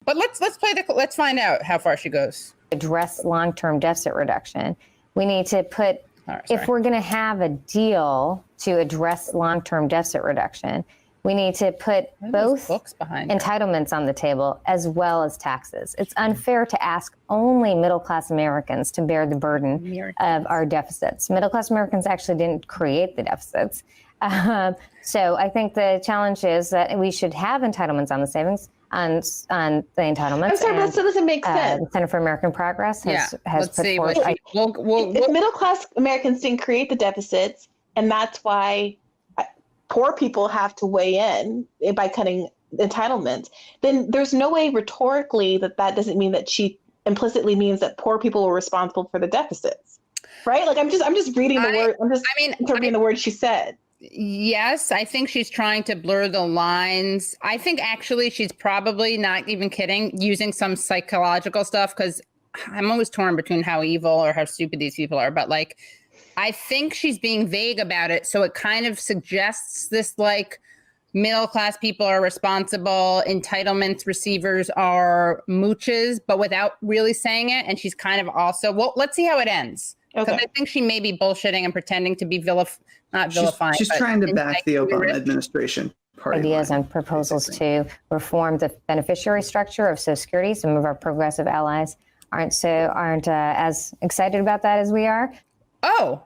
But let's find out how far she goes. Address long-term deficit reduction. We need to put, if we're going to have a deal to address long-term deficit reduction, we need to put both entitlements on the table as well as taxes. It's unfair to ask only middle-class Americans to bear the burden of our deficits. Middle-class Americans actually didn't create the deficits. So I think the challenge is that we should have entitlements on the savings, on the entitlements. I'm sorry, but that doesn't make sense. The Center for American Progress has put forward. If middle-class Americans didn't create the deficits, and that's why poor people have to weigh in by cutting entitlements, then there's no way rhetorically that doesn't mean that she implicitly means that poor people were responsible for the deficits, right? Like I'm just reading the word. I'm just interpreting the word she said. Yes, I think she's trying to blur the lines. I think actually she's probably not even kidding, using some psychological stuff, because I'm always torn between how evil or how stupid these people are. But like, I think she's being vague about it. So it kind of suggests this like middle-class people are responsible, entitlements receivers are mooches, but without really saying it. And she's kind of also, well, let's see how it ends. Because I think she may be bullshitting and pretending to be not vilifying. She's trying to back the Obama administration. Ideas and proposals to reform the beneficiary structure of Social Security. Some of our progressive allies aren't as excited about that as we are. Oh,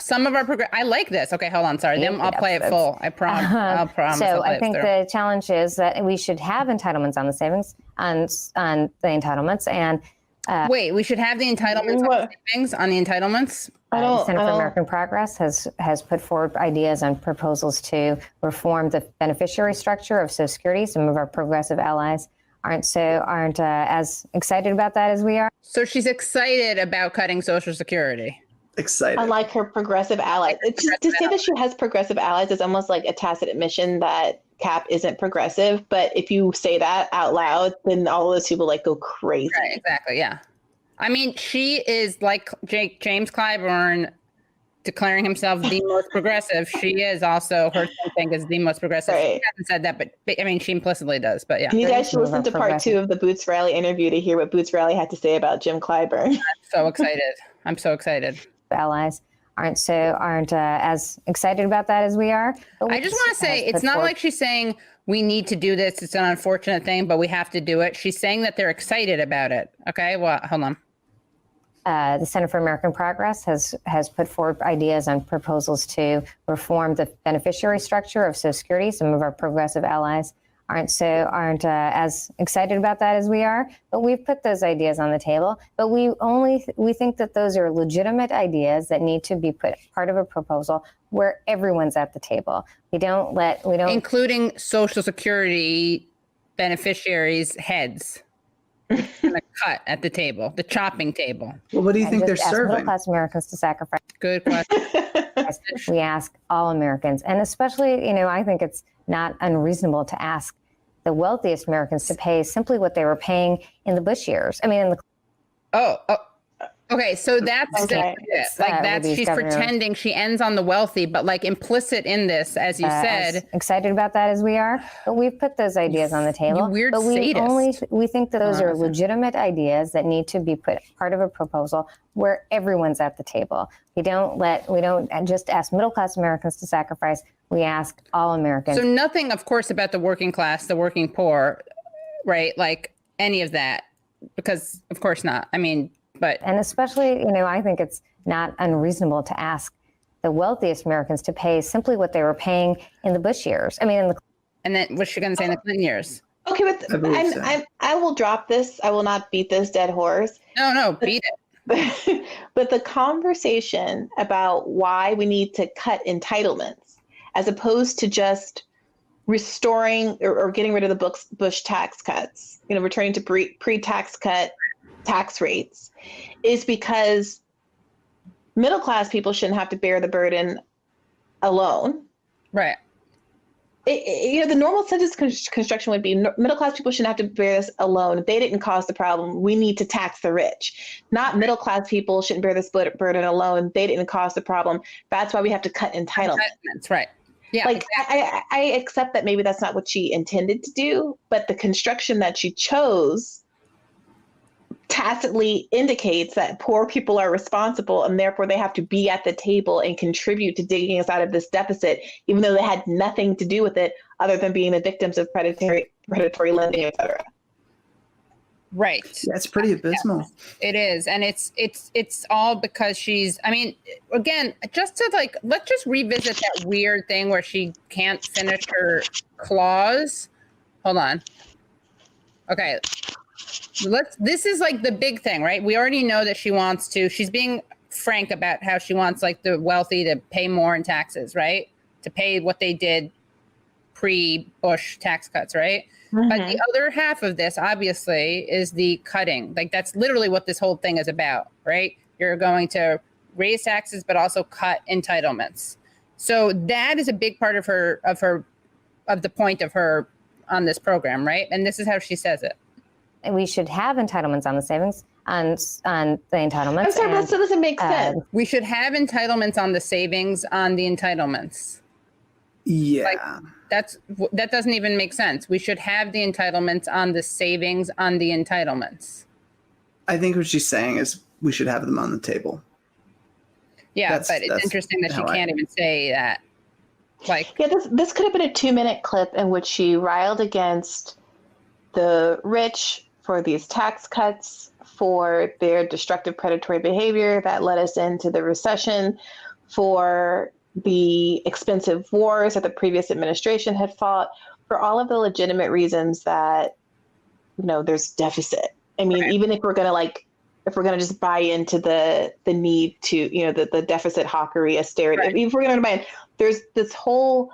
some of our I like this. Okay, hold on. Sorry. Then I'll play it full. I promise. I'll promise. So I think the challenge is that we should have entitlements on the savings, on the entitlements, and wait, we should have the entitlements on the savings, on the entitlements? The Center for American Progress has put forward ideas and proposals to reform the beneficiary structure of Social Security. Some of our progressive allies aren't as excited about that as we are. So she's excited about cutting Social Security. Excited. Unlike her progressive allies. To say that she has progressive allies is almost like a tacit admission that Cap isn't progressive. But if you say that out loud, then all of those people like go crazy. Right, exactly. Yeah. I mean, she is like James Clyburn declaring himself the most progressive. She is also, her think is the most progressive. Right. She hasn't said that, but I mean, she implicitly does. But yeah. You guys should listen to part 2 of the Boots Riley interview to hear what Boots Riley had to say about Jim Clyburn. I'm so excited. I'm so excited. Allies aren't as excited about that as we are. I just want to say, it's not like she's saying we need to do this. It's an unfortunate thing, but we have to do it. She's saying that they're excited about it. Okay, well, hold on. The Center for American Progress has put forward ideas and proposals to reform the beneficiary structure of Social Security. Some of our progressive allies aren't as excited about that as we are, but we've put those ideas on the table. But we think that those are legitimate ideas that need to be put part of a proposal where everyone's at the table. We don't including Social Security beneficiaries' heads. The cut at the table, the chopping table. Well, what do you think they're serving? Middle-class Americans to sacrifice. Good question. We ask all Americans, and especially, I think it's not unreasonable to ask the wealthiest Americans to pay simply what they were paying in the Bush years. I mean, okay, so that's it. Like she's pretending. She ends on the wealthy, but like implicit in this, as you said, as excited about that as we are. But we've put those ideas on the table. You weird but sadist. We think that those are legitimate ideas that need to be put part of a proposal where everyone's at the table. We don't just ask middle-class Americans to sacrifice. We ask all Americans. So nothing, of course, about the working class, the working poor, right? Like any of that, because of course not. I mean, and especially, I think it's not unreasonable to ask the wealthiest Americans to pay simply what they were paying in the Bush years. I mean, and then what's she going to say in the Clinton years? Okay, but I will drop this. I will not beat this dead horse. No, beat it. But the conversation about why we need to cut entitlements, as opposed to just restoring or getting rid of the Bush tax cuts, returning to pre-tax cut tax rates, is because middle-class people shouldn't have to bear the burden alone. Right. The normal sentence construction would be middle-class people shouldn't have to bear this alone. They didn't cause the problem. We need to tax the rich. Not middle-class people shouldn't bear this burden alone. They didn't cause the problem. That's why we have to cut entitlements. Right. Yeah, like I accept that maybe that's not what she intended to do, but the construction that she chose tacitly indicates that poor people are responsible and therefore they have to be at the table and contribute to digging us out of this deficit, even though they had nothing to do with it other than being the victims of predatory lending, et cetera. Right. Yeah, it's pretty abysmal. Yes, it is. And it's all because she's, I mean, again, just to like, let's just revisit that weird thing where she can't finish her clause. Hold on. Okay. This is like the big thing, right? We already know that she's being frank about how she wants like the wealthy to pay more in taxes, right? To pay what they did pre-Bush tax cuts, right? Mm-hmm. But the other half of this, obviously, is the cutting. Like that's literally what this whole thing is about, right? You're going to raise taxes, but also cut entitlements. So that is a big part of the point of her on this program, right? And this is how she says it. We should have entitlements on the savings, on the entitlements. I'm sorry, but that doesn't make sense. We should have entitlements on the savings, on the entitlements. Yeah. Like, that doesn't even make sense. We should have the entitlements on the savings, on the entitlements. I think what she's saying is we should have them on the table. Yeah, but it's interesting that she can't even say that. Like, yeah, this could have been a 2-minute clip in which she riled against the rich for these tax cuts, for their destructive predatory behavior that led us into the recession, for the expensive wars that the previous administration had fought, for all of the legitimate reasons that, there's deficit. I mean, even if we're going to just buy into the need to, the deficit hawkery, austerity, right. If we're going to buy in, there's this whole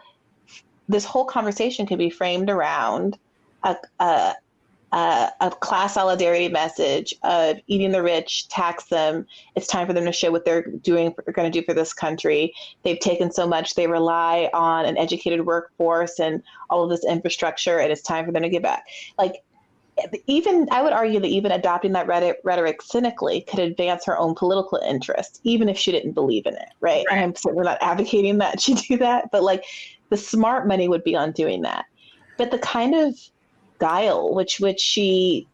conversation can be framed around a class solidarity message of eating the rich, tax them. It's time for them to show what they're going to do for this country. They've taken so much. They rely on an educated workforce and all of this infrastructure, and it's time for them to give back. Like, I would argue that even adopting that rhetoric cynically could advance her own political interests, even if she didn't believe in it, right? And I'm certainly not advocating that she do that, but like the smart money would be on doing that. But the kind of guile which she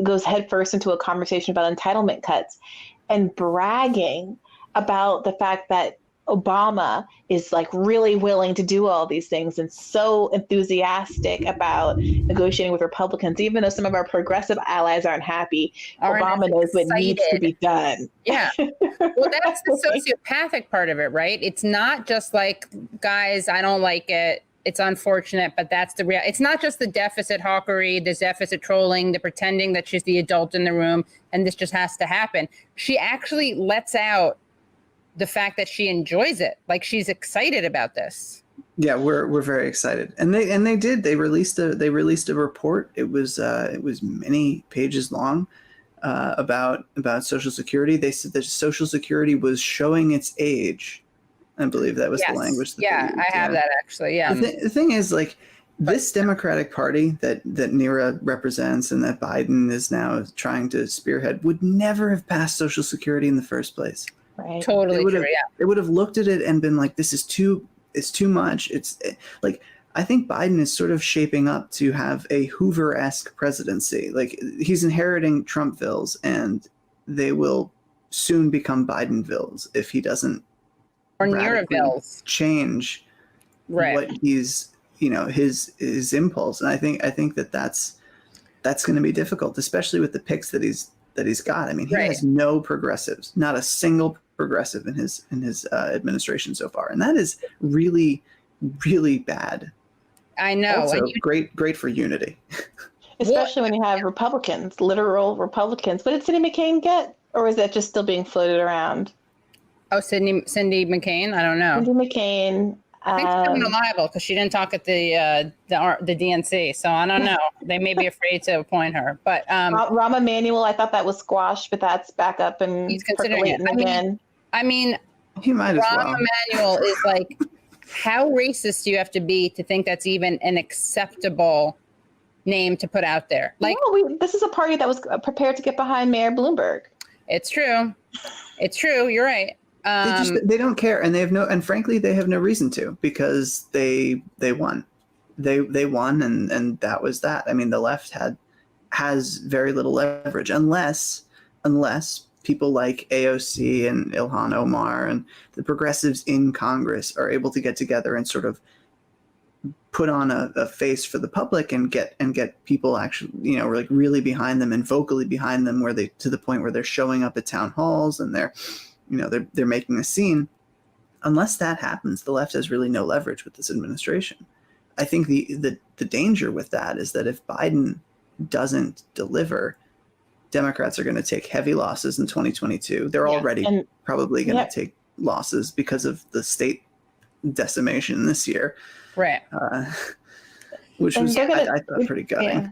goes headfirst into a conversation about entitlement cuts and bragging about the fact that Obama is like really willing to do all these things and so enthusiastic about negotiating with Republicans, even though some of our progressive allies aren't happy. Obama knows what needs to be done. Yeah. Well, that's the sociopathic part of it, right? It's not just like, guys, I don't like it. It's unfortunate, but that's the real. It's not just the deficit hawkery, the deficit trolling, the pretending that she's the adult in the room, and this just has to happen. She actually lets out the fact that she enjoys it, like she's excited about this. Yeah, we're very excited, and they released a report. It was many pages long about Social Security. They said that Social Security was showing its age. I believe that was the language. I have that actually. Yeah. The thing is, like, this Democratic Party that Neera represents and that Biden is now trying to spearhead would never have passed Social Security in the first place. Right. Totally true. Yeah. They would have looked at it and been like, "This is too much." It's like, I think Biden is sort of shaping up to have a Hoover-esque presidency. Like, he's inheriting Trumpvilles, and they will soon become Bidenvilles if he doesn't. Or Neeravilles. Change what he's, his impulse. And I think that's going to be difficult, especially with the picks that he's got. I mean, he has no progressives, not a single progressive in his administration so far. And that is really, really bad. I know. Also, great for unity. Especially when you have Republicans, literal Republicans. What did Cindy McCain get? Or is that just still being floated around? Oh, Cindy McCain? I don't know. Cindy McCain. I think she's unreliable because she didn't talk at the DNC. So I don't know. They may be afraid to appoint her. But Rahm Emanuel, I thought that was squashed, but that's back up and he's considering it again. I mean, he might as well. Rahm Emanuel is like, how racist do you have to be to think that's even an acceptable name to put out there? Like, no, this is a party that was prepared to get behind Mayor Bloomberg. It's true. It's true. You're right. They don't care, and frankly, they have no reason to, because they won. They won, and that was that. I mean, the left has very little leverage unless people like AOC and Ilhan Omar and the progressives in Congress are able to get together and sort of put on a face for the public and get people actually, like really behind them and vocally behind them, to the point where they're showing up at town halls and they're making a scene. Unless that happens, the left has really no leverage with this administration. I think the danger with that is that if Biden doesn't deliver, Democrats are going to take heavy losses in 2022. They're already probably going to take losses because of the state decimation this year. Right. Which was, I thought, pretty gutting. Yeah.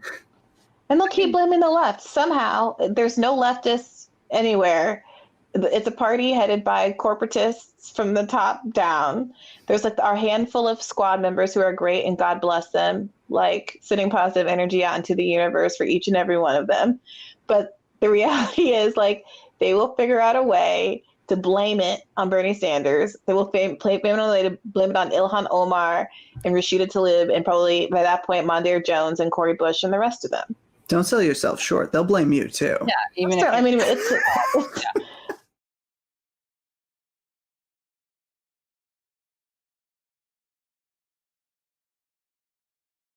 And they'll keep blaming the left. Somehow, there's no leftists anywhere. It's a party headed by corporatists from the top down. There's like our handful of squad members who are great, and God bless them, like sending positive energy out into the universe for each and every one of them. But the reality is, like, they will figure out a way to blame it on Bernie Sanders. They will blame it on Ilhan Omar and Rashida Tlaib, and probably by that point, Mondaire Jones and Cori Bush and the rest of them. Don't sell yourself short. They'll blame you too. Yeah, even it's